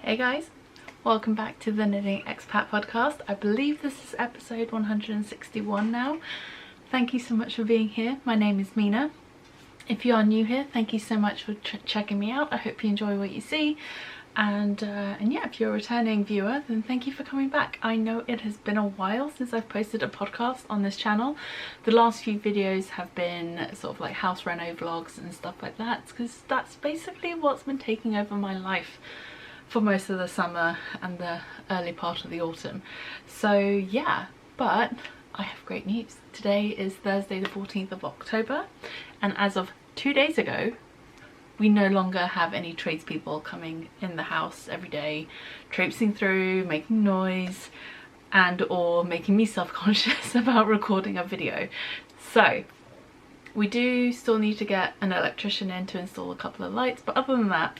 Hey guys, welcome back to the Knitting Expat Podcast. I believe this is episode 161 now. Thank you so much for being here. My name is Mina. If you are new here, thank you so much for checking me out. I hope you enjoy what you see. And yeah, if you're a returning viewer, then thank you for coming back. I know it has been a while since I've posted a podcast on this channel. The last few videos have been sort of like house reno vlogs and stuff like that, because that's basically what's been taking over my life for most of the summer and the early part of the autumn. So yeah, but I have great news. Today is Thursday the 14th of October, and as of 2 days ago, we no longer have any tradespeople coming in the house every day, traipsing through, making noise, and or making me self-conscious about recording a video. So we do still need to get an electrician in to install a couple of lights, but other than that,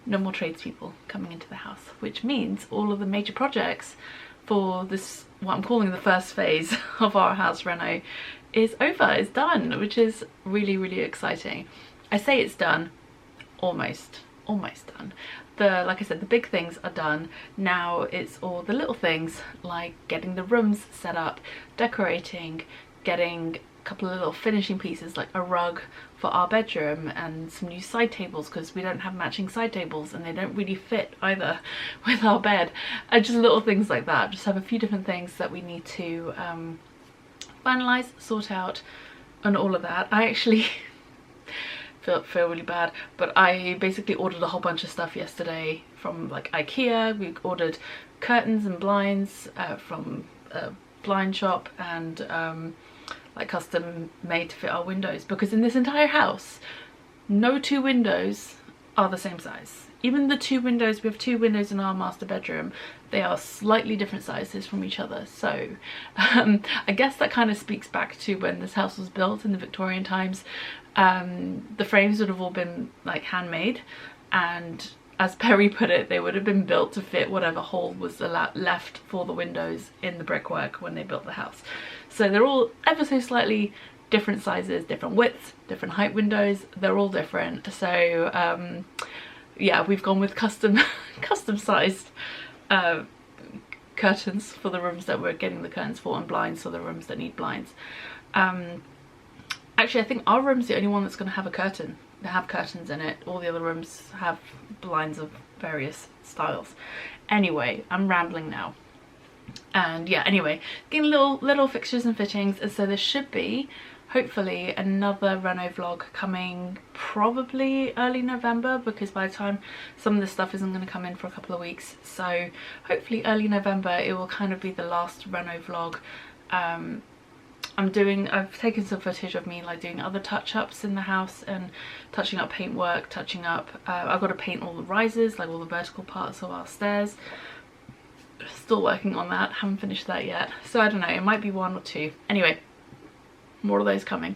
no more tradespeople coming into the house, which means all of the major projects for this, what I'm calling the first phase of our house reno, is over, is done, which is really, really exciting. I say it's done, almost done. Like I said, the big things are done. Now it's all the little things like getting the rooms set up, decorating, getting a couple of little finishing pieces like a rug for our bedroom and some new side tables, because we don't have matching side tables and they don't really fit either with our bed. Just little things like that. Just have a few different things that we need to finalize, sort out, and all of that. I actually feel really bad, but I basically ordered a whole bunch of stuff yesterday from like IKEA. We ordered curtains and blinds from a blind shop, and like custom made to fit our windows, because in this entire house no two windows are the same size. Even the two windows, we have two windows in our master bedroom, they are slightly different sizes from each other. So I guess that kind of speaks back to when this house was built in the Victorian times. The frames would have all been like handmade, and as Perry put it, they would have been built to fit whatever hole was left for the windows in the brickwork when they built the house. So they're all ever so slightly different sizes, different widths, different height windows, they're all different. So yeah, we've gone with custom sized curtains for the rooms that we're getting the curtains for, and blinds for the rooms that need blinds. Actually, I think our room's the only one that's going to have a curtain. They have curtains in it. All the other rooms have blinds of various styles. Anyway, I'm rambling now. And yeah, anyway, getting little fixtures and fittings, and so there should be hopefully another reno vlog coming probably early November, because by the time some of this stuff isn't going to come in for a couple of weeks, so hopefully early November it will kind of be the last reno vlog. I've taken some footage of me like doing other touch-ups in the house and touching up paintwork, touching up, I've got to paint all the risers, like all the vertical parts of our stairs. Still working on that, haven't finished that yet. So I don't know, it might be one or two. Anyway, more of those coming.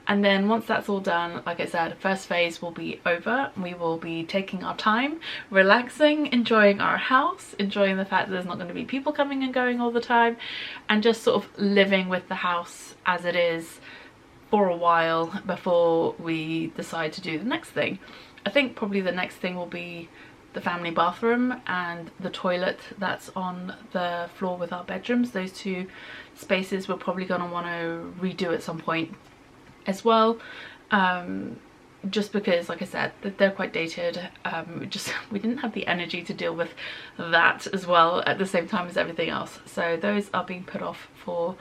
And then once that's all done, like I said, first phase will be over. We will be taking our time, relaxing, enjoying our house, enjoying the fact that there's not going to be people coming and going all the time, and just sort of living with the house as it is for a while before we decide to do the next thing. I think probably the next thing will be the family bathroom and the toilet that's on the floor with our bedrooms. Those two spaces we're probably going to want to redo at some point as well, just because, like I said, they're quite dated. We didn't have the energy to deal with that as well at the same time as everything else, so those are being put off for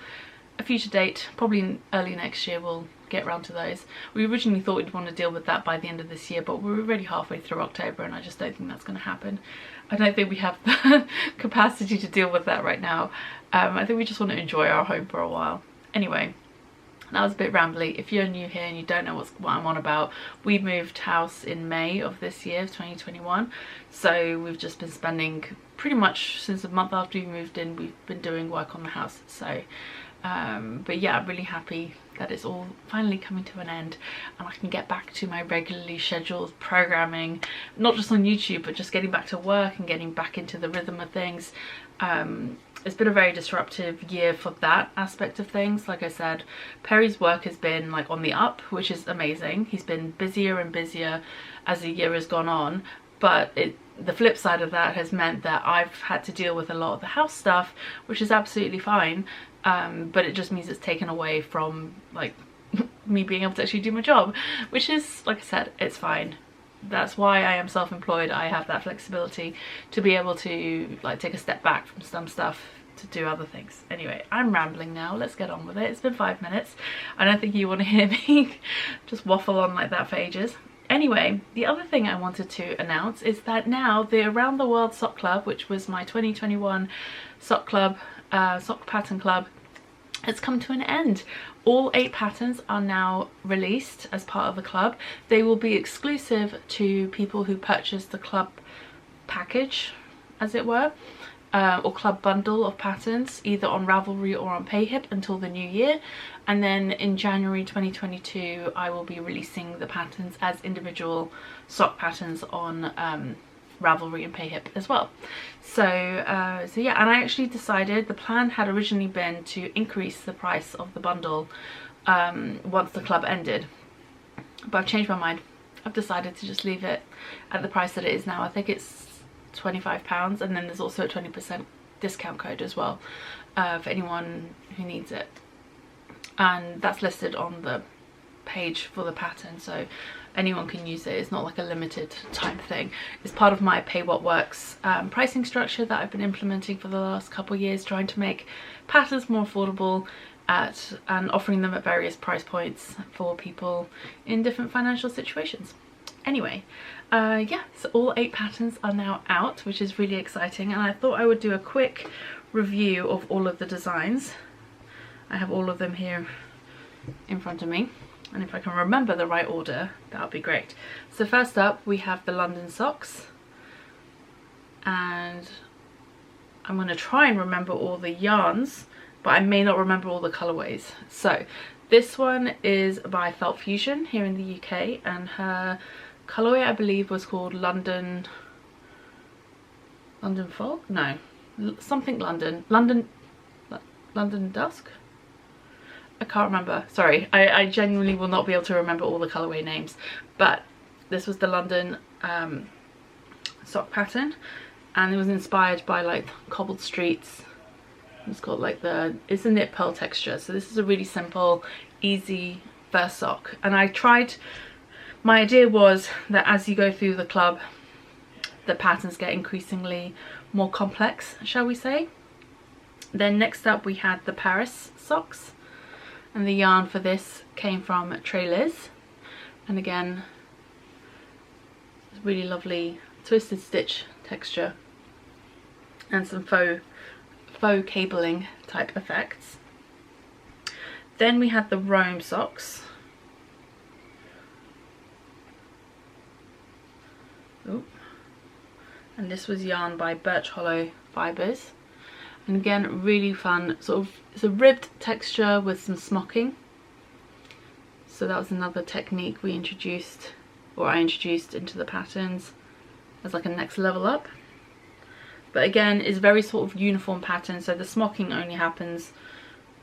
a future date. Probably early next year we'll get around to those. We originally thought we'd want to deal with that by the end of this year, but we're already halfway through October and I just don't think that's going to happen. I don't think we have the capacity to deal with that right now. I think we just want to enjoy our home for a while. Anyway, that was a bit rambly. If you're new here and you don't know what I'm on about, we moved house in May of this year, 2021. So we've just been spending pretty much since a month after we moved in, we've been doing work on the house. So but yeah, I'm really happy that it's all finally coming to an end and I can get back to my regularly scheduled programming, not just on YouTube, but just getting back to work and getting back into the rhythm of things. It's been a very disruptive year for that aspect of things. Like I said, Perry's work has been like on the up, which is amazing. He's been busier and busier as the year has gone on, but the flip side of that has meant that I've had to deal with a lot of the house stuff, which is absolutely fine, but it just means it's taken away from like me being able to actually do my job, which is, like I said, it's fine. That's why I am self-employed. I have that flexibility to be able to like take a step back from some stuff to do other things. Anyway, I'm rambling now, let's get on with it. It's been 5 minutes. I don't think you want to hear me just waffle on like that for ages. Anyway, the other thing I wanted to announce is that now the Around the World Sock Club, which was my 2021 sock club, sock pattern club, it's come to an end. All 8 patterns are now released as part of the club. They will be exclusive to people who purchase the club package, as it were, or club bundle of patterns, either on Ravelry or on PayHip until the new year. And then in January 2022, I will be releasing the patterns as individual sock patterns on Ravelry and PayHip as well. So yeah, and I actually decided, the plan had originally been to increase the price of the bundle once the club ended, but I've changed my mind. I've decided to just leave it at the price that it is now. I think it's £25, and then there's also a 20% discount code as well for anyone who needs it, and that's listed on the page for the pattern, so anyone can use it. It's not like a limited time thing. It's part of my Pay What Works pricing structure that I've been implementing for the last couple of years, trying to make patterns more affordable and offering them at various price points for people in different financial situations. Anyway, yeah, so all 8 patterns are now out, which is really exciting, and I thought I would do a quick review of all of the designs. I have all of them here in front of me, and if I can remember the right order, that would be great. So first up we have the London socks, and I'm going to try and remember all the yarns, but I may not remember all the colorways. So this one is by Felt Fusion here in the UK, and her colorway I believe was called London Fog? No, something London Dusk? I can't remember, sorry. I genuinely will not be able to remember all the colorway names, but this was the London sock pattern, and it was inspired by like cobbled streets. It's got like it's a knit pearl texture, so this is a really simple, easy first sock. And my idea was that as you go through the club, the patterns get increasingly more complex, shall we say. Then next up we had the Paris socks, and the yarn for this came from Laylas, and again, really lovely twisted stitch texture and some faux cabling type effects. Then we had the Rome socks. Ooh. And this was yarn by Birch Hollow Fibres, and again really fun, sort of, it's a ribbed texture with some smocking. So that was another technique we introduced, or I introduced into the patterns as like a next level up. But again, it's very sort of uniform pattern, so the smocking only happens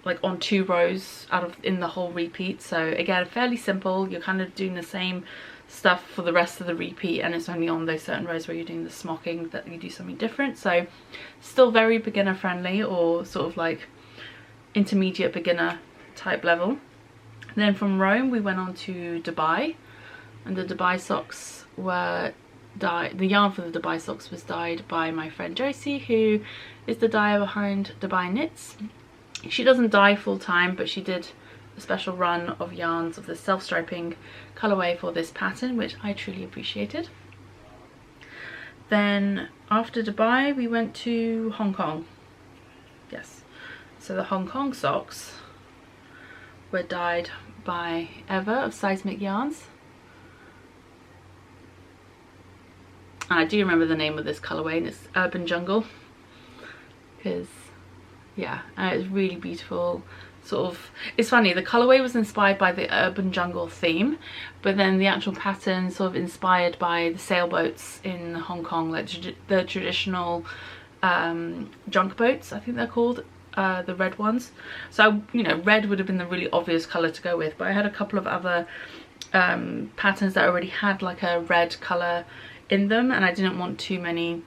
like on 2 rows in the whole repeat. So again, fairly simple. You're kind of doing the same stuff for the rest of the repeat, and it's only on those certain rows where you're doing the smocking that you do something different. So still very beginner friendly, or sort of like intermediate beginner type level. Then from Rome we went on to Dubai, and the Dubai socks were dyed. The yarn for the Dubai socks was dyed by my friend Josie, who is the dyer behind Dubai Knits. She doesn't dye full time, but she did a special run of yarns of the self-striping colorway for this pattern, which I truly appreciated. Then after Dubai we went to Hong Kong. Yes, so the Hong Kong socks were dyed by Eva of Seismic Yarns, and I do remember the name of this colorway, and it's Urban Jungle, because yeah, it's really beautiful. Sort of, it's funny, the colorway was inspired by the Urban Jungle theme, but then the actual pattern sort of inspired by the sailboats in Hong Kong, like the traditional junk boats, I think they're called, the red ones. So, you know, red would have been the really obvious color to go with, but I had a couple of other patterns that already had like a red color in them, and I didn't want too many.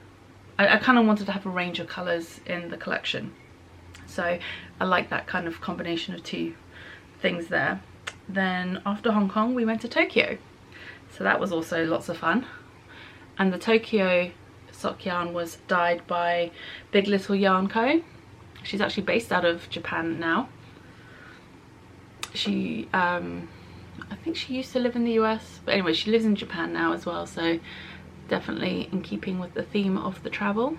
I kind of wanted to have a range of colours in the collection, so I like that kind of combination of two things there. Then after Hong Kong we went to Tokyo, so that was also lots of fun. And the Tokyo sock yarn was dyed by Big Little Yarn Co. She's actually based out of Japan now. She I think she used to live in the US, but anyway, she lives in Japan now as well, so definitely in keeping with the theme of the travel.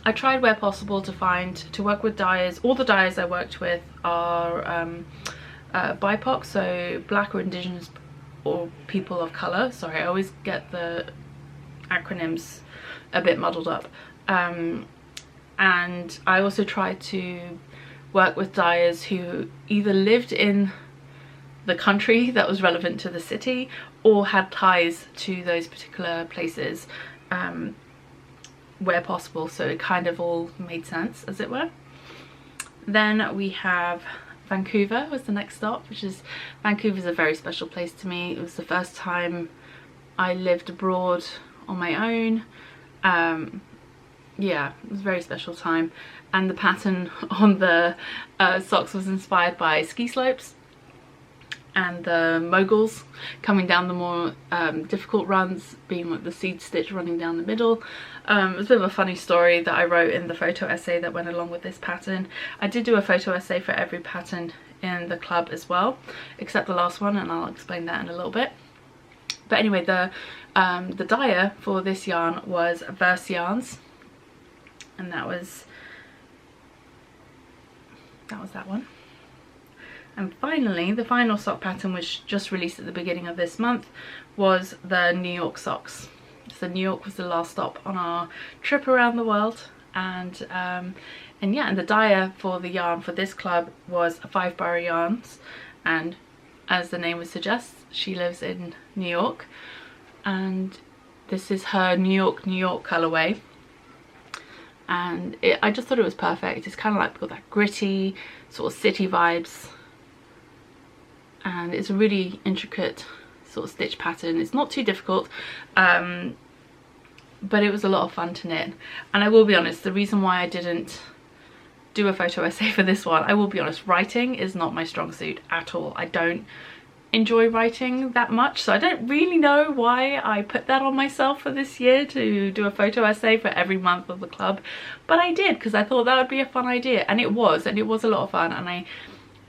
I tried where possible to work with dyers. All the dyers I worked with are BIPOC, so Black or Indigenous or people of colour. Sorry, I always get the acronyms a bit muddled up. And I also tried to work with dyers who either lived in the country that was relevant to the city or had ties to those particular places where possible, so it kind of all made sense, as it were. Then we have Vancouver was the next stop, which is, Vancouver's a very special place to me. It was the first time I lived abroad on my own. Yeah, it was a very special time, and the pattern on the socks was inspired by ski slopes and the moguls coming down the more difficult runs, being like the seed stitch running down the middle. It was a bit of a funny story that I wrote in the photo essay that went along with this pattern. I did do a photo essay for every pattern in the club as well, except the last one, and I'll explain that in a little bit. But anyway, the dyer for this yarn was Verse Yarns, and that was that one. And finally, the final sock pattern, which just released at the beginning of this month, was the New York socks. So New York was the last stop on our trip around the world, and yeah, and the dyer for the yarn for this club was Five Borough Yarns, and as the name would suggest, she lives in New York, and this is her New York colorway. And I just thought it was perfect. It's kind of like got that gritty sort of city vibes, and it's a really intricate sort of stitch pattern. It's not too difficult, but it was a lot of fun to knit. And I will be honest, the reason why I didn't do a photo essay for this one, I will be honest, writing is not my strong suit at all. I don't enjoy writing that much, so I don't really know why I put that on myself for this year to do a photo essay for every month of the club, but I did because I thought that would be a fun idea, and it was a lot of fun, and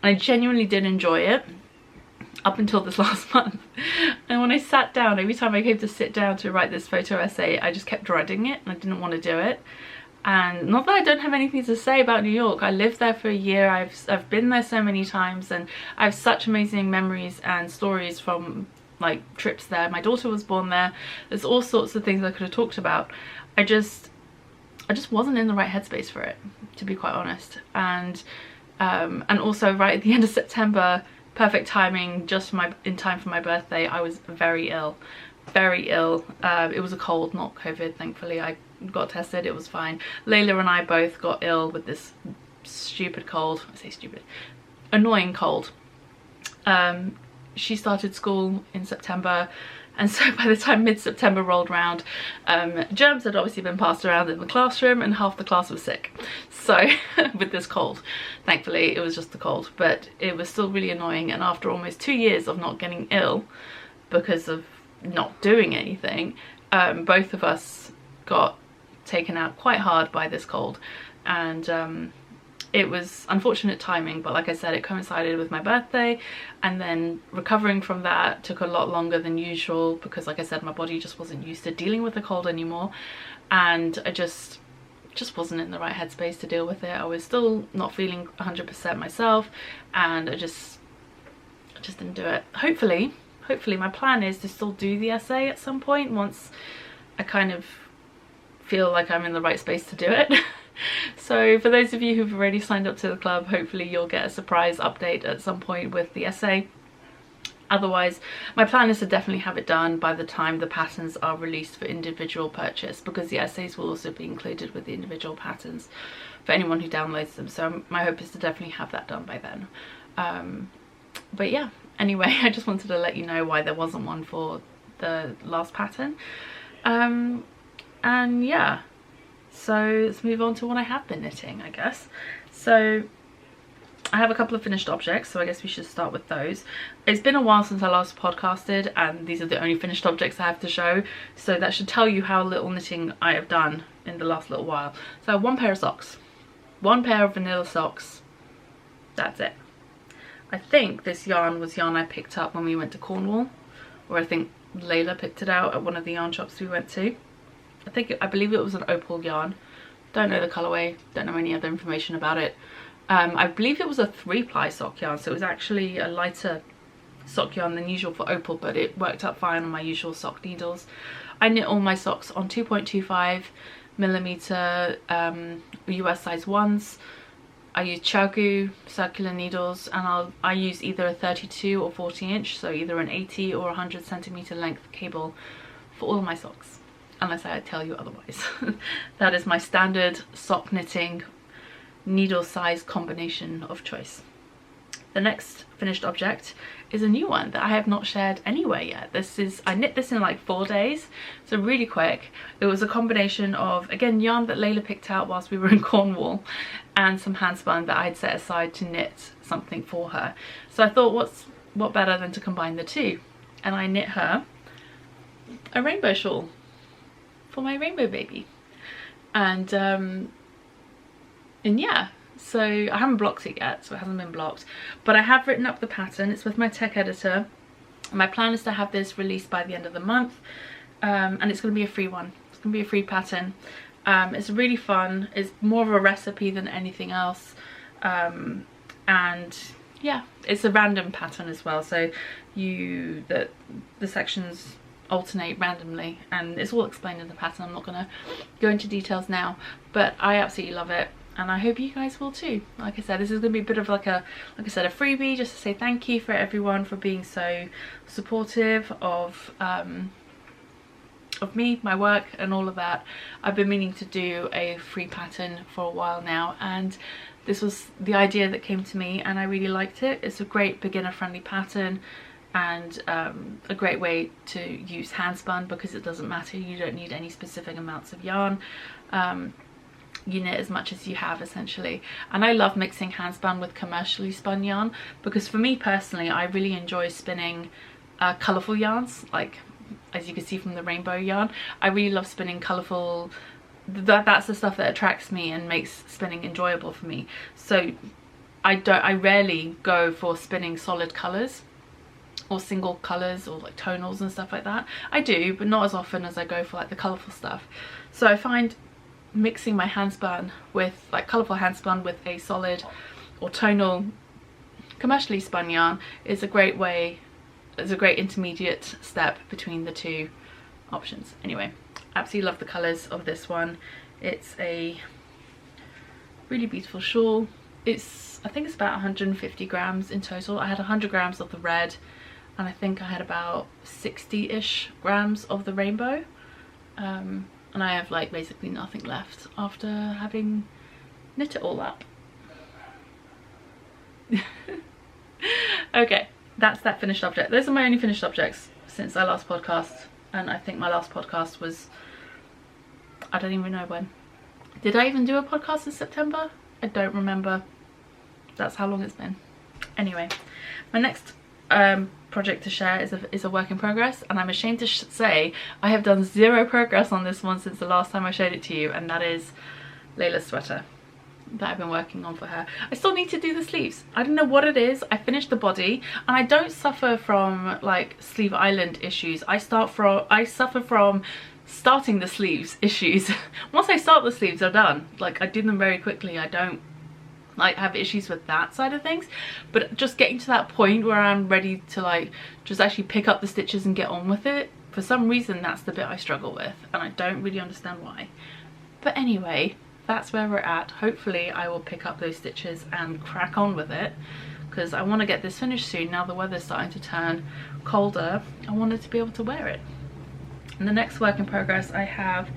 I genuinely did enjoy it up until this last month. And when I sat down, every time I came to sit down to write this photo essay, I just kept dreading it and I didn't want to do it. And not that I don't have anything to say about New York. I lived there for a year. I've been there so many times, and I have such amazing memories and stories from like trips there. My daughter was born there. There's all sorts of things I could have talked about. I just wasn't in the right headspace for it, to be quite honest. And also right at the end of September, perfect timing, just in time for my birthday, I was very ill. It was a cold, not COVID, thankfully. I got tested, it was fine. Layla and I both got ill with this stupid cold. I say stupid, annoying cold. She started school in September, and so by the time mid-September rolled around, germs had obviously been passed around in the classroom, and half the class was sick. So with this cold, thankfully it was just the cold, but it was still really annoying. And after almost 2 years of not getting ill because of not doing anything, both of us got taken out quite hard by this cold, and it was unfortunate timing, but like I said, it coincided with my birthday, and then recovering from that took a lot longer than usual because, like I said, my body just wasn't used to dealing with the cold anymore, and I just wasn't in the right headspace to deal with it. I was still not feeling 100% myself, and I just didn't do it. Hopefully my plan is to still do the essay at some point once I kind of feel like I'm in the right space to do it. So for those of you who've already signed up to the club, hopefully you'll get a surprise update at some point with the essay. Otherwise, my plan is to definitely have it done by the time the patterns are released for individual purchase, because the essays will also be included with the individual patterns for anyone who downloads them. So my hope is to definitely have that done by then. But yeah, anyway, I just wanted to let you know why there wasn't one for the last pattern. And yeah, so let's move on to what I have been knitting, I guess. So I have a couple of finished objects, so I guess we should start with those. It's been a while since I last podcasted, and these are the only finished objects I have to show, so that should tell you how little knitting I have done in the last little while. So I have one pair of socks, one pair of vanilla socks, that's it. I think this yarn was yarn I picked up when we went to Cornwall, or I think Layla picked it out at one of the yarn shops we went to. I believe it was an opal yarn. Don't know the colourway, don't know any other information about it. I believe it was a 3-ply sock yarn, so it was actually a lighter sock yarn than usual for opal, but it worked out fine on my usual sock needles. I knit all my socks on 2.25mm US size 1s. I use Chaogu circular needles, and I use either a 32 or 40 inch, so either an 80 or 100 centimeter length cable for all of my socks, unless I tell you otherwise. That is my standard sock knitting needle size combination of choice. The next finished object is a new one that I have not shared anywhere yet. I knit this in like 4 days, so really quick. It was a combination of, again, yarn that Layla picked out whilst we were in Cornwall, and some hand spun that I had set aside to knit something for her. So I thought, what better than to combine the two? And I knit her a rainbow shawl for my rainbow baby. And yeah, so I haven't blocked it yet, so it hasn't been blocked, but I have written up the pattern. It's with my tech editor. My plan is to have this released by the end of the month, and it's going to be a free one. It's going to be a free pattern. It's really fun. It's more of a recipe than anything else, and yeah, it's a random pattern as well, so the sections alternate randomly, and it's all explained in the pattern. I'm not going to go into details now, but I absolutely love it, and I hope you guys will too. Like I said, this is going to be a bit of like a freebie, just to say thank you for everyone for being so supportive of me, my work, and all of that. I've been meaning to do a free pattern for a while now, and this was the idea that came to me, and I really liked it. It's a great beginner friendly pattern, and a great way to use hand spun, because it doesn't matter, you don't need any specific amounts of yarn. You knit as much as you have, essentially. And I love mixing hand spun with commercially spun yarn, because for me personally, I really enjoy spinning colourful yarns, like as you can see from the rainbow yarn. I really love spinning colourful, that's the stuff that attracts me and makes spinning enjoyable for me. So I rarely go for spinning solid colours or single colours or like tonals and stuff like that. I do, but not as often as I go for like the colourful stuff. So I find mixing my hand spun with like colourful hand spun with a solid or tonal commercially spun yarn is a great way, is a great intermediate step between the two options. Anyway, absolutely love the colours of this one. It's a really beautiful shawl. I think it's about 150 grams in total. I had 100 grams of the red, and I think I had about 60-ish grams of the rainbow. And I have like basically nothing left after having knit it all up. Okay, that's that finished object. Those are my only finished objects since our last podcast, and I think my last podcast was, I don't even know when. Did I even do a podcast in September? I don't remember. That's how long it's been. Anyway, my next project to share is a work in progress, and I'm ashamed to say I have done zero progress on this one since the last time I showed it to you, and that is Laylas Sweater that I've been working on for her. I still need to do the sleeves. I don't know what it is. I finished the body, and I don't suffer from like sleeve island issues. I suffer from starting the sleeves issues. Once I start the sleeves, they're done. Like, I do them very quickly. I don't like have issues with that side of things, but just getting to that point where I'm ready to like just actually pick up the stitches and get on with it, for some reason that's the bit I struggle with, and I don't really understand why. But anyway, that's where we're at. Hopefully I will pick up those stitches and crack on with it, because I want to get this finished soon. Now the weather's starting to turn colder, I wanted to be able to wear it. And the next work in progress I have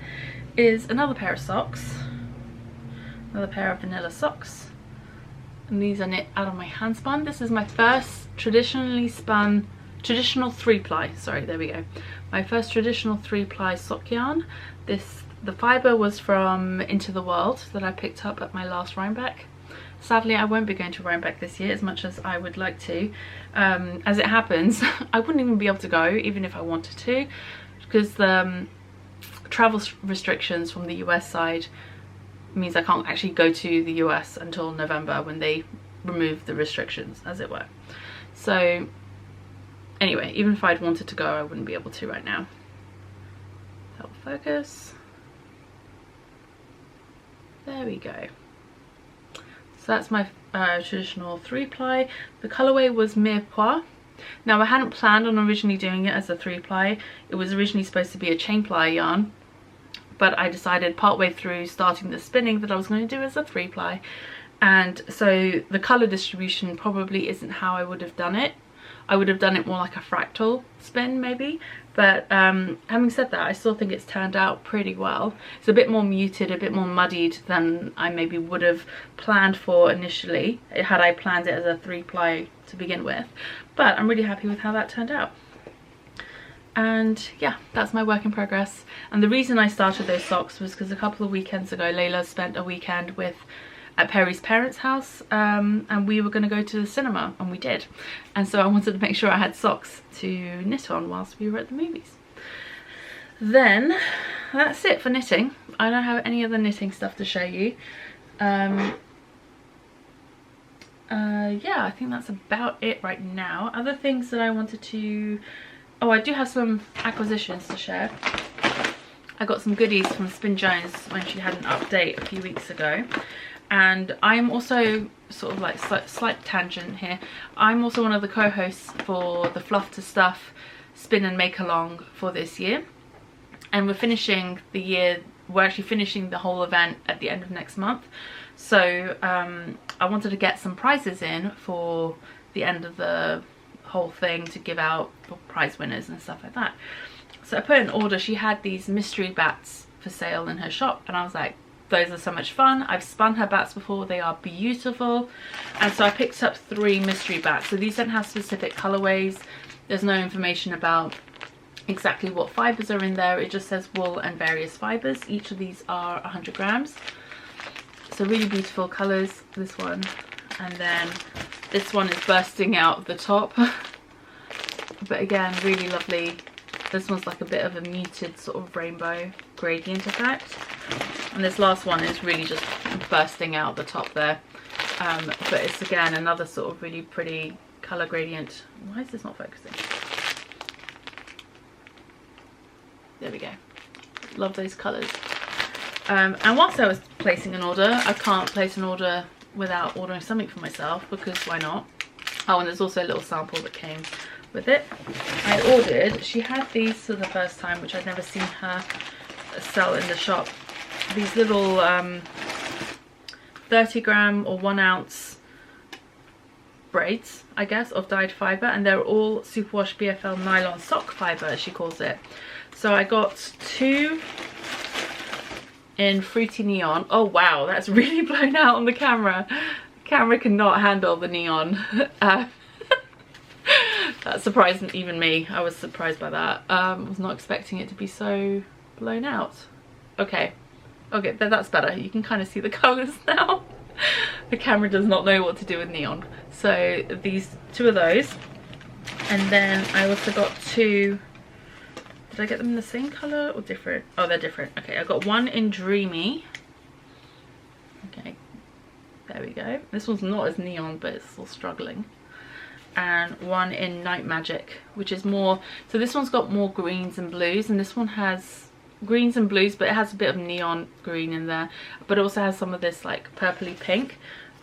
is another pair of socks, another pair of vanilla socks. And these are knit out of my hand spun. This is my first traditionally spun traditional 3-ply, sorry, there we go. My first traditional 3-ply sock yarn. The fibre was from Into the World that I picked up at my last Rhinebeck. Sadly, I won't be going to Rhinebeck this year as much as I would like to. As it happens, I wouldn't even be able to go even if I wanted to, because the travel restrictions from the US side means I can't actually go to the US until November, when they remove the restrictions, as it were. So anyway, even if I'd wanted to go, I wouldn't be able to right now. Help focus. There we go. So that's my traditional 3-ply. The colourway was Mirepoix. Now, I hadn't planned on originally doing it as a 3-ply. It was originally supposed to be a chain ply yarn, but I decided partway through starting the spinning that I was going to do as a 3-ply. And so the colour distribution probably isn't how I would have done it. I would have done it more like a fractal spin maybe, but having said that, I still think it's turned out pretty well. It's a bit more muted, a bit more muddied than I maybe would have planned for initially, had I planned it as a 3-ply to begin with, but I'm really happy with how that turned out. And yeah, that's my work in progress. And the reason I started those socks was because a couple of weekends ago Layla spent a weekend at Perry's parents' house, and we were going to go to the cinema, and we did. And so I wanted to make sure I had socks to knit on whilst we were at the movies. Then that's it for knitting. I don't have any other knitting stuff to show you. Yeah, I think that's about it right now. Other things that I wanted to... Oh, I do have some acquisitions to share. I got some goodies from Spin Jones when she had an update a few weeks ago. And I'm also, sort of like slight tangent here, I'm also one of the co-hosts for the Fluff to Stuff Spin and Make Along for this year. And we're finishing the year, we're actually finishing the whole event at the end of next month. So I wanted to get some prizes in for the end of the whole thing to give out for prize winners and stuff like that. So I put in an order. She had these mystery bats for sale in her shop, and I was like, those are so much fun. I've spun her bats before, they are beautiful. And so I picked up 3 mystery bats. So these don't have specific colorways. There's no information about exactly what fibers are in there. It just says wool and various fibers. Each of these are 100 grams. So really beautiful colors, this one. And then this one is bursting out the top. But again, really lovely. This one's like a bit of a muted sort of rainbow gradient effect. And this last one is really just bursting out the top there. But it's again another sort of really pretty colour gradient. Why is this not focusing? There we go. Love those colours. And whilst I was placing an order, I can't place an order without ordering something for myself, because why not? Oh, and there's also a little sample that came with it. I ordered, she had these for the first time, which I'd never seen her sell in the shop. These little 30 gram or 1 ounce braids, I guess, of dyed fibre, and they're all superwash BFL nylon sock fibre, as she calls it. So I got 2 in fruity neon. Oh wow, that's really blown out on the camera. The camera cannot handle the neon. That surprised even me. I was surprised by that. I was not expecting it to be so blown out. Okay, that's better. You can kind of see the colours now. The camera does not know what to do with neon. So these 2 of those, and then I also got 2. Did I get them in the same colour or different? Oh, they're different. Okay, I got 1 in Dreamy. Okay, there we go. This one's not as neon, but it's still struggling. And 1 in Night Magic, which is more, so this one's got more greens and blues, and this one has greens and blues, but it has a bit of neon green in there, but it also has some of this like purpley pink,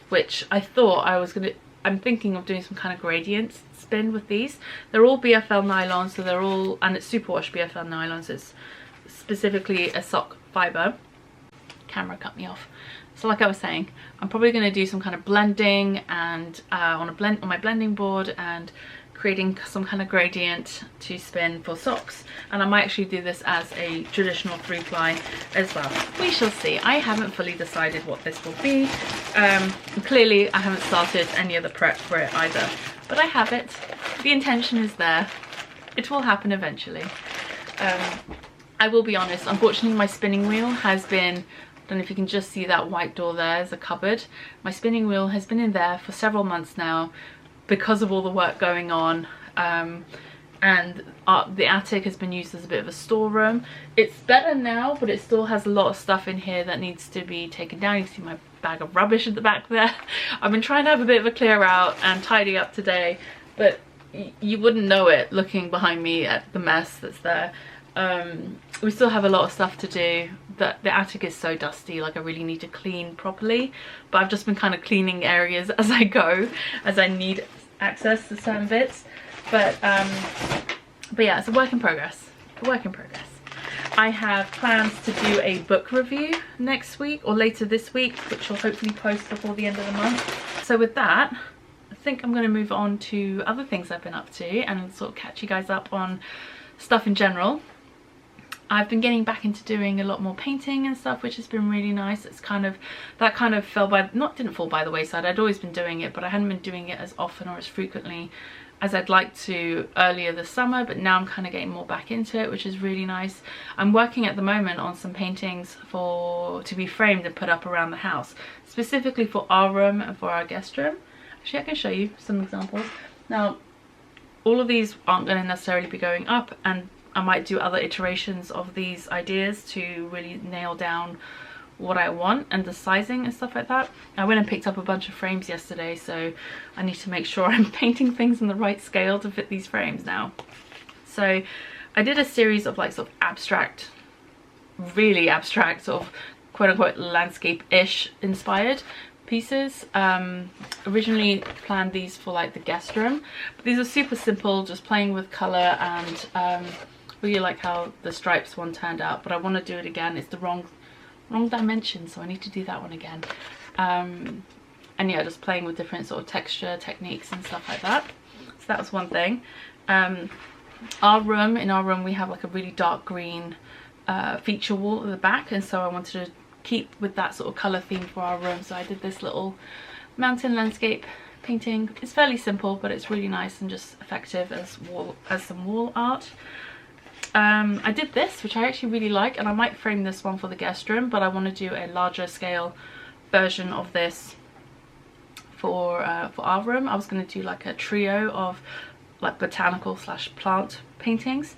which I thought I was gonna, I'm thinking of doing some kind of gradient spin with these. They're all BFL nylon, so they're all, and it's superwash BFL nylon, so it's specifically a sock fibre. Camera cut me off. So like I was saying, I'm probably going to do some kind of blending and on my blending board, and creating some kind of gradient to spin for socks. And I might actually do this as a traditional 3-ply as well. We shall see. I haven't fully decided what this will be. Clearly I haven't started any of the prep for it either, but I have it the intention is there. It will happen eventually. I will be honest, unfortunately my spinning wheel has been, I don't know if you can just see that white door there as a cupboard. My spinning wheel has been in there for several months now because of all the work going on. And the attic has been used as a bit of a storeroom. It's better now, but it still has a lot of stuff in here that needs to be taken down. You can see my bag of rubbish at the back there. I've been trying to have a bit of a clear out and tidy up today, but you wouldn't know it looking behind me at the mess that's there. We still have a lot of stuff to do. The attic is so dusty, like I really need to clean properly, but I've just been kind of cleaning areas as I go, as I need access to certain bits. But yeah, it's a work in progress. I have plans to do a book review next week or later this week, which will hopefully post before the end of the month. So with that, I think I'm going to move on to other things I've been up to and sort of catch you guys up on stuff in general. I've been getting back into doing a lot more painting and stuff, which has been really nice. It's kind of, that kind of didn't fall by the wayside. I'd always been doing it, but I hadn't been doing it as often or as frequently as I'd like to earlier this summer, but now I'm kind of getting more back into it, which is really nice. I'm working at the moment on some paintings to be framed and put up around the house, specifically for our room and for our guest room. Actually, I can show you some examples. Now, all of these aren't going to necessarily be going up, and I might do other iterations of these ideas to really nail down what I want and the sizing and stuff like that. I went and picked up a bunch of frames yesterday, so I need to make sure I'm painting things in the right scale to fit these frames now. So I did a series of like sort of abstract, really abstract, sort of quote-unquote landscape-ish inspired pieces. Originally planned these for like the guest room, but these are super simple, just playing with color, and really like how the stripes one turned out, but I want to do it again. It's the wrong dimension, so I need to do that one again. And yeah, just playing with different sort of texture techniques and stuff like that. So that was one thing. In our room we have like a really dark green feature wall at the back, and so I wanted to keep with that sort of color theme for our room, so I did this little mountain landscape painting. It's fairly simple, but it's really nice and just effective as some wall art. I did this, which I actually really like, and I might frame this one for the guest room, but I want to do a larger scale version of this for our room. I was going to do like a trio of like botanical / plant paintings.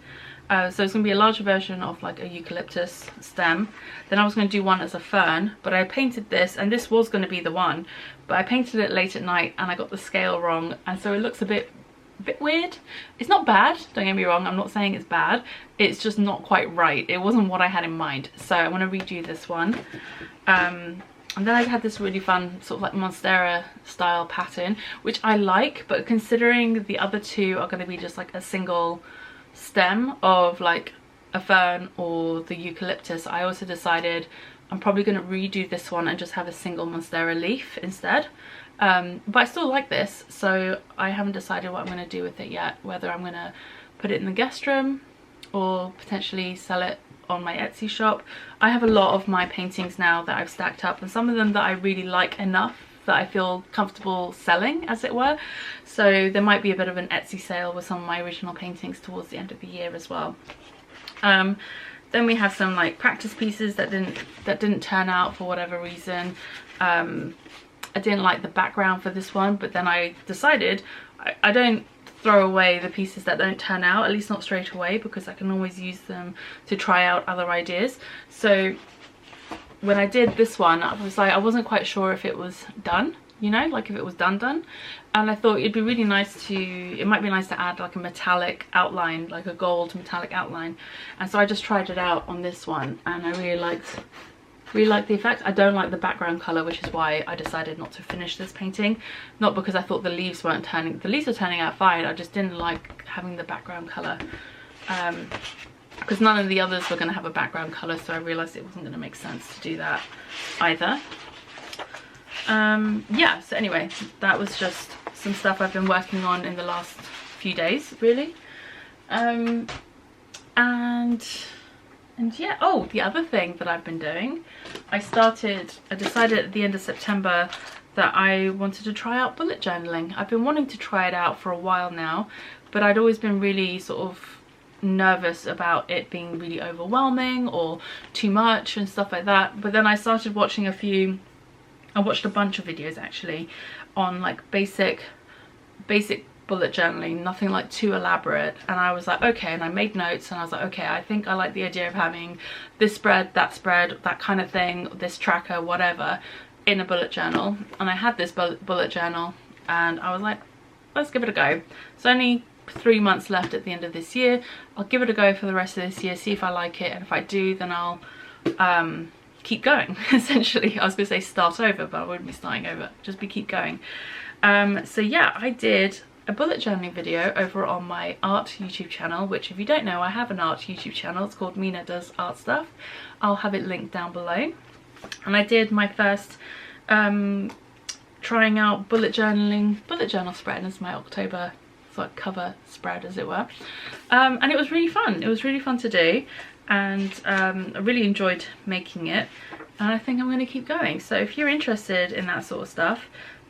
So it's going to be a larger version of like a eucalyptus stem. Then I was going to do one as a fern, but I painted this, and this was going to be the one, but I painted it late at night and I got the scale wrong, and so it looks a bit weird. It's not bad, don't get me wrong, I'm not saying it's bad, it's just not quite right. It wasn't what I had in mind, so I want to redo this one. And then I've had this really fun sort of like Monstera style pattern, which I like, but considering the other two are going to be just like a single stem of like a fern or the eucalyptus, I also decided I'm probably going to redo this one and just have a single Monstera leaf instead. But I still like this, so I haven't decided what I'm going to do with it yet, whether I'm going to put it in the guest room or potentially sell it on my Etsy shop. I have a lot of my paintings now that I've stacked up, and some of them that I really like enough that I feel comfortable selling, as it were, so there might be a bit of an Etsy sale with some of my original paintings towards the end of the year as well. Then we have some like practice pieces that didn't turn out for whatever reason. I didn't like the background for this one, but then I decided I don't throw away the pieces that don't turn out, at least not straight away, because I can always use them to try out other ideas. So when I did this one, I was like, I wasn't quite sure if it was done, you know, like if it was done, and I thought it'd be really nice it might be nice to add like a metallic outline, like a gold metallic outline, and so I just tried it out on this one, and I really liked the effect. I don't like the background color, which is why I decided not to finish this painting. Not because I thought the leaves were turning out fine, I just didn't like having the background color, because none of the others were going to have a background color, so I realized it wasn't going to make sense to do that either. Yeah, so anyway, that was just some stuff I've been working on in the last few days, really. And yeah, oh, the other thing that I've been doing, I decided at the end of September that I wanted to try out bullet journaling. I've been wanting to try it out for a while now, but I'd always been really sort of nervous about it being really overwhelming or too much and stuff like that. But then I started watching I watched a bunch of videos actually on like basic bullet journaling, nothing like too elaborate, and I was like, okay, and I made notes and I was like, okay, I think I like the idea of having this spread, that kind of thing, this tracker, whatever, in a bullet journal. And I had this bullet journal and I was like, let's give it a go. It's only 3 months left at the end of this year. I'll give it a go for the rest of this year, see if I like it, and if I do, then I'll keep going. Essentially, I was gonna say start over, but I wouldn't be starting over, just keep going. So yeah, I did a bullet journaling video over on my art YouTube channel, which if you don't know, I have an art YouTube channel. It's called Mina Does Art Stuff. I'll have it linked down below. And I did my first trying out bullet journal spread as my October sort of cover spread, as it were. And it was really fun. It was really fun to do, and I really enjoyed making it, and I think I'm going to keep going. So if you're interested in that sort of stuff,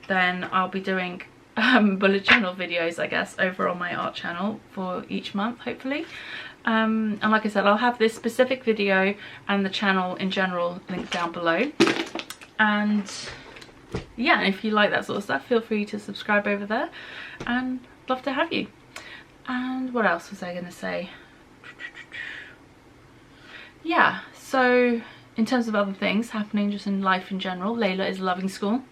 then I'll be doing bullet journal videos, I guess, over on my art channel for each month, hopefully. And like I said, I'll have this specific video and the channel in general linked down below. And yeah, if you like that sort of stuff, feel free to subscribe over there, and love to have you. And what else was I gonna say? Yeah, so in terms of other things happening just in life in general, Layla is loving school.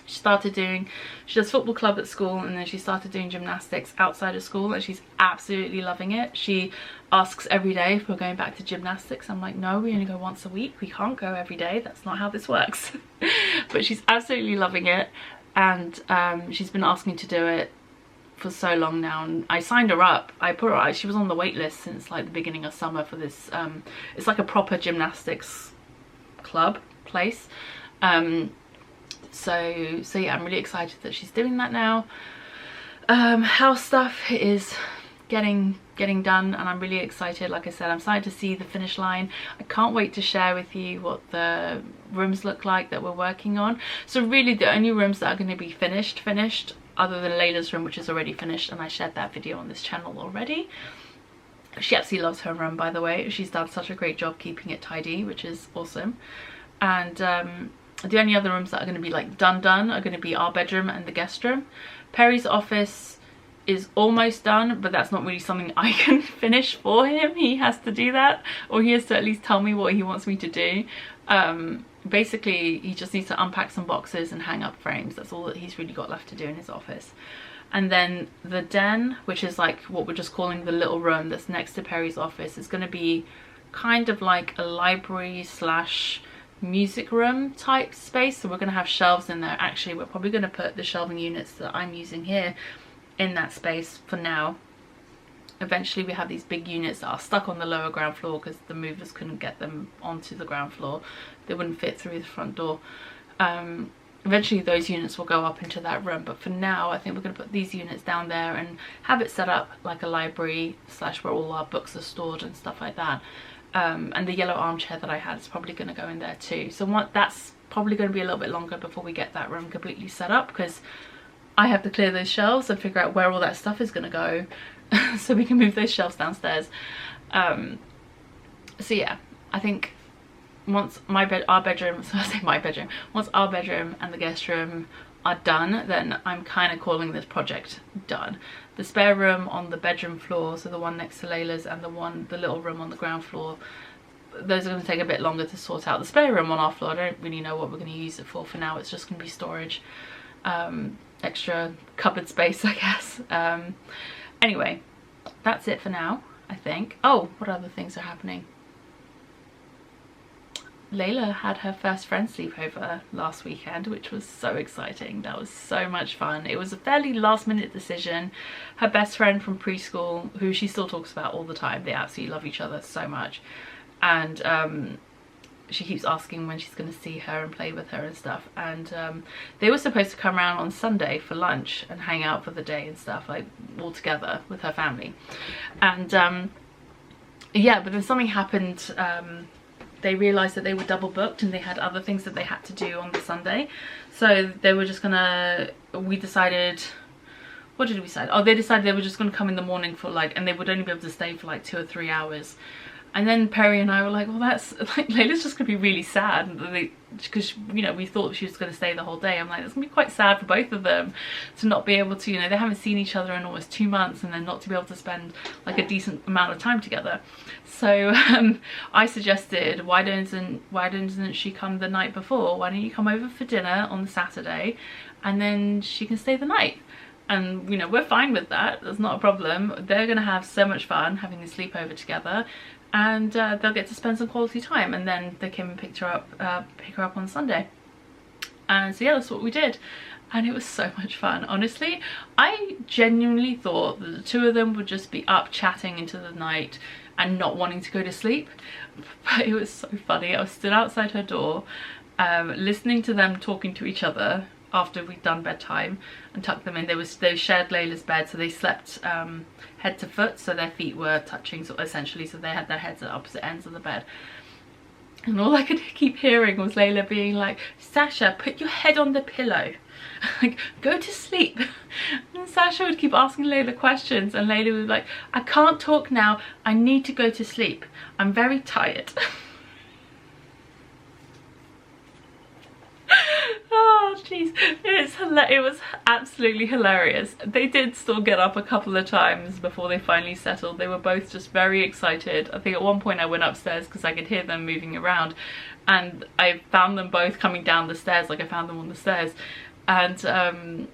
She does football club at school, and then she started doing gymnastics outside of school, and she's absolutely loving it. She asks every day if we're going back to gymnastics. I'm like, no, we only go once a week. We can't go every day. That's not how this works. But she's absolutely loving it, and she's been asking to do it for so long now, and I signed her up. I put her, she was on the wait list since like the beginning of summer for this. It's like a proper gymnastics club place. So yeah, I'm really excited that she's doing that now. House stuff is getting done, and I'm really excited. Like I said, I'm starting to see the finish line. I can't wait to share with you what the rooms look like that we're working on. So really the only rooms that are going to be finished other than Layla's room, which is already finished, and I shared that video on this channel already. She absolutely loves her room, by the way. She's done such a great job keeping it tidy, which is awesome. And the only other rooms that are going to be like done are going to be our bedroom and the guest room. Perry's office is almost done, but that's not really something I can finish for him. He has to do that, or he has to at least tell me what he wants me to do. Basically he just needs to unpack some boxes and hang up frames. That's all that he's really got left to do in his office. And then the den, which is like what we're just calling the little room that's next to Perry's office, is going to be kind of like a library slash music room type space. So we're going to have shelves in there. Actually, we're probably going to put the shelving units that I'm using here in that space for now. Eventually we have these big units that are stuck on the lower ground floor because the movers couldn't get them onto the ground floor. They wouldn't fit through the front door. Eventually those units will go up into that room, but for now I think we're going to put these units down there and have it set up like a library slash where all our books are stored and stuff like that. And the yellow armchair that I had is probably going to go in there too. So that's probably going to be a little bit longer before we get that room completely set up, because I have to clear those shelves and figure out where all that stuff is going to go so we can move those shelves downstairs. So yeah, I think once our bedroom and the guest room are done, then I'm kind of calling this project done. The spare room on the bedroom floor, so the one next to Layla's, and the little room on the ground floor, those are going to take a bit longer to sort out. The spare room on our floor, I don't really know what we're going to use it for now. It's just going to be storage, extra cupboard space, I guess. Anyway, that's it for now, I think. Oh, what other things are happening? Layla had her first friend sleepover last weekend, which was so exciting. That was so much fun. It was a fairly last minute decision. Her best friend from preschool, who she still talks about all the time, they absolutely love each other so much, and she keeps asking when she's going to see her and play with her and stuff. And they were supposed to come around on Sunday for lunch and hang out for the day and stuff, like all together with her family. And yeah, but then something happened they realized that they were double booked and they had other things that they had to do on the Sunday. So they were just gonna, we decided, what did we decide? Oh, they decided they were just gonna come in the morning for like, and they would only be able to stay for like 2 or 3 hours. And then Perry and I were like, well, that's like, Layla's just gonna be really sad because, you know, we thought she was gonna stay the whole day. I'm like, it's gonna be quite sad for both of them to not be able to, you know, they haven't seen each other in almost 2 months, and then not to be able to spend like a decent amount of time together. So I suggested, why doesn't she come the night before? Why don't you come over for dinner on the Saturday, and then she can stay the night? And, you know, we're fine with that. That's not a problem. They're gonna have so much fun having a sleepover together, and they'll get to spend some quality time, and then they came and pick her up on Sunday. And so yeah, that's what we did, and it was so much fun. Honestly, I genuinely thought that the two of them would just be up chatting into the night and not wanting to go to sleep, but it was so funny. I was stood outside her door listening to them talking to each other after we'd done bedtime and tucked them in. They shared Layla's bed, so they slept head to foot, so their feet were touching, so essentially, so they had their heads at opposite ends of the bed. And all I could keep hearing was Layla being like, Sasha, put your head on the pillow, like, go to sleep. And Sasha would keep asking Layla questions, and Layla would be like, I can't talk now, I need to go to sleep, I'm very tired. Oh jeez, it was absolutely hilarious. They did still get up a couple of times before they finally settled. They were both just very excited. I think at one point I went upstairs because I could hear them moving around, and I found them both coming down the stairs. Like, I found them on the stairs, and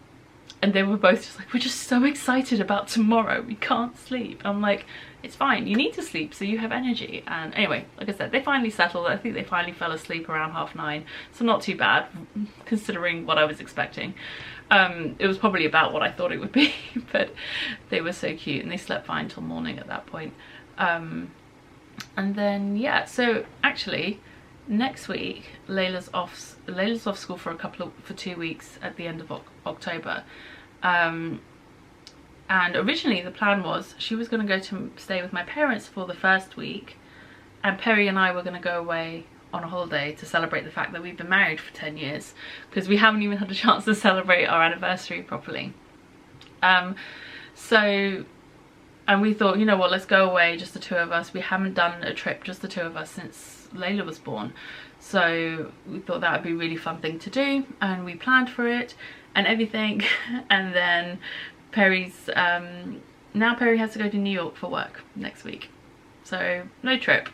they were both just like, we're just so excited about tomorrow, we can't sleep. I'm like, it's fine, you need to sleep so you have energy. And anyway, like I said, they finally settled. I think they finally fell asleep around 9:30, so not too bad considering what I was expecting. It was probably about what I thought it would be, but they were so cute, and they slept fine till morning at that point. And then yeah, so actually next week Layla's off school for 2 weeks at the end of October. And originally the plan was she was going to go to stay with my parents for the first week, and Perry and I were going to go away on a holiday to celebrate the fact that we've been married for 10 years, because we haven't even had a chance to celebrate our anniversary properly. And we thought, you know what, let's go away, just the two of us. We haven't done a trip, just the two of us, since Layla was born. So we thought that would be a really fun thing to do, and we planned for it and everything. And then Perry's, now Perry has to go to New York for work next week. So no trip.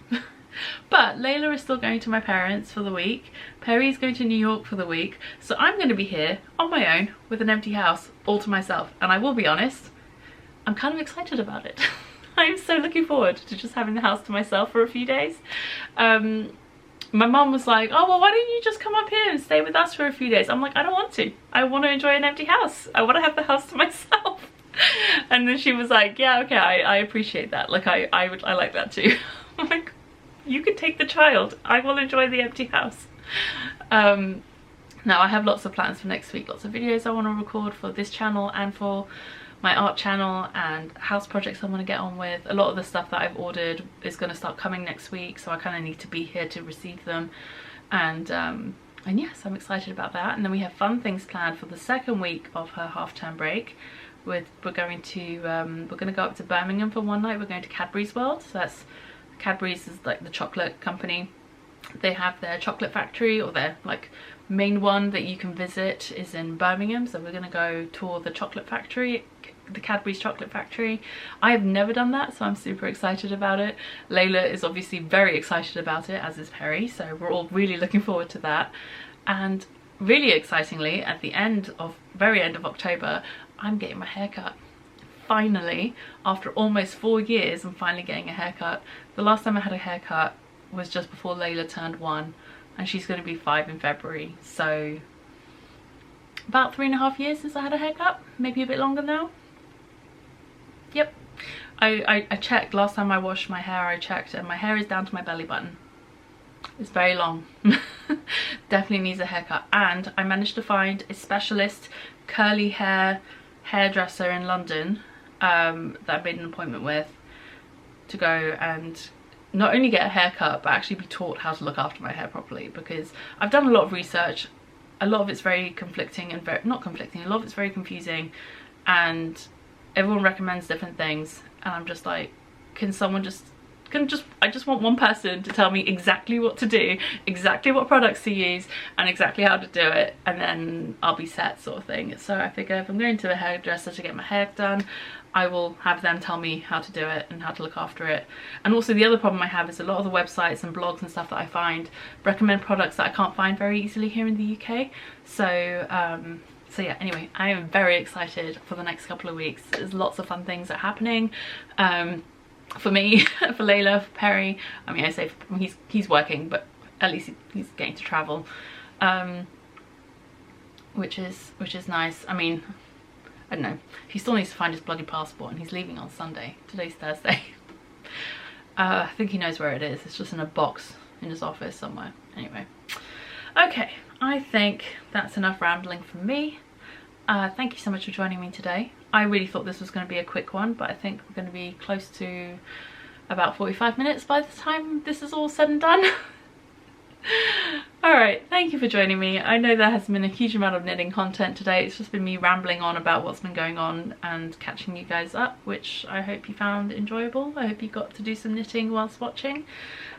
But Layla is still going to my parents for the week. Perry's going to New York for the week. So I'm going to be here on my own with an empty house all to myself. And I will be honest, I'm kind of excited about it. I'm so looking forward to just having the house to myself for a few days. My mum was like, oh, well, why don't you just come up here and stay with us for a few days? I'm like, I don't want to. I want to enjoy an empty house. I want to have the house to myself. And then she was like, yeah, okay, I appreciate that. Like, I like that too. I'm like, you could take the child. I will enjoy the empty house. Now, I have lots of plans for next week. Lots of videos I want to record for this channel and for my art channel, and house projects I want to get on with. A lot of the stuff that I've ordered is going to start coming next week, so I kind of need to be here to receive them. And yes, I'm excited about that. And then we have fun things planned for the second week of her half-term break. We're going to go up to Birmingham for one night. We're going to Cadbury's World. So that's, Cadbury's is like the chocolate company. They have their chocolate factory, or their like main one that you can visit is in Birmingham. So we're going to go tour the chocolate factory, the Cadbury's chocolate factory. I have never done that, so I'm super excited about it. Layla is obviously very excited about it, as is Perry, so we're all really looking forward to that. And really excitingly, at the very end of October, I'm getting my hair cut. Finally, after almost 4 years, I'm finally getting a haircut. The last time I had a haircut was just before Layla turned 1, and she's going to be 5 in February, so about 3.5 years since I had a haircut, maybe a bit longer now. Yep, I checked last time I washed my hair. I checked, and my hair is down to my belly button. It's very long. Definitely needs a haircut. And I managed to find a specialist curly hair hairdresser in London that I made an appointment with to go and not only get a haircut but actually be taught how to look after my hair properly, because I've done a lot of research. A lot of it's very conflicting and not conflicting, a lot of it's very confusing, and everyone recommends different things, and I'm just like, I just want one person to tell me exactly what to do, exactly what products to use, and exactly how to do it, and then I'll be set, sort of thing. So I figure if I'm going to a hairdresser to get my hair done, I will have them tell me how to do it and how to look after it. And also the other problem I have is a lot of the websites and blogs and stuff that I find recommend products that I can't find very easily here in the UK. So yeah, anyway, I am very excited for the next couple of weeks. There's lots of fun things that are happening. For me, for Layla, for Perry. I mean, I say he's working, but at least he's getting to travel, which is nice. I mean, I don't know. He still needs to find his bloody passport, and he's leaving on Sunday. Today's Thursday. I think he knows where it is. It's just in a box in his office somewhere. Anyway, okay. I think that's enough rambling from me. Thank you so much for joining me today. I really thought this was going to be a quick one, but I think we're going to be close to about 45 minutes by the time this is all said and done. Alright, thank you for joining me. I know there has been a huge amount of knitting content today. It's just been me rambling on about what's been going on and catching you guys up, which I hope you found enjoyable. I hope you got to do some knitting whilst watching.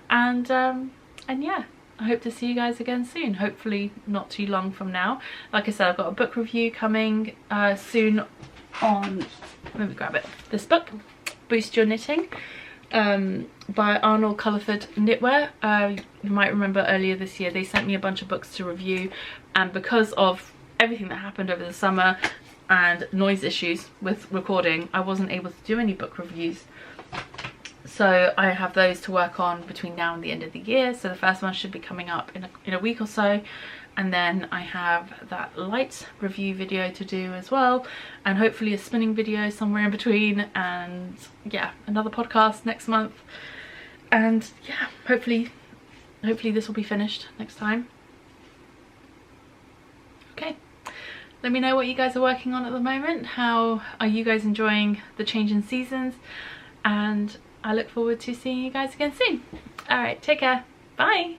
And yeah, I hope to see you guys again soon, hopefully not too long from now. Like I said, I've got a book review coming soon on, let me grab it, this book, Boost Your Knitting, by Arnold Culliford Knitwear. You might remember earlier this year they sent me a bunch of books to review, and because of everything that happened over the summer and noise issues with recording, I wasn't able to do any book reviews. So I have those to work on between now and the end of the year. So the first one should be coming up in a week or so, and then I have that light review video to do as well, and hopefully a spinning video somewhere in between, and yeah, another podcast next month. And yeah, hopefully this will be finished next time. Okay, let me know what you guys are working on at the moment. How are you guys enjoying the change in seasons? And I look forward to seeing you guys again soon. All right, take care. Bye.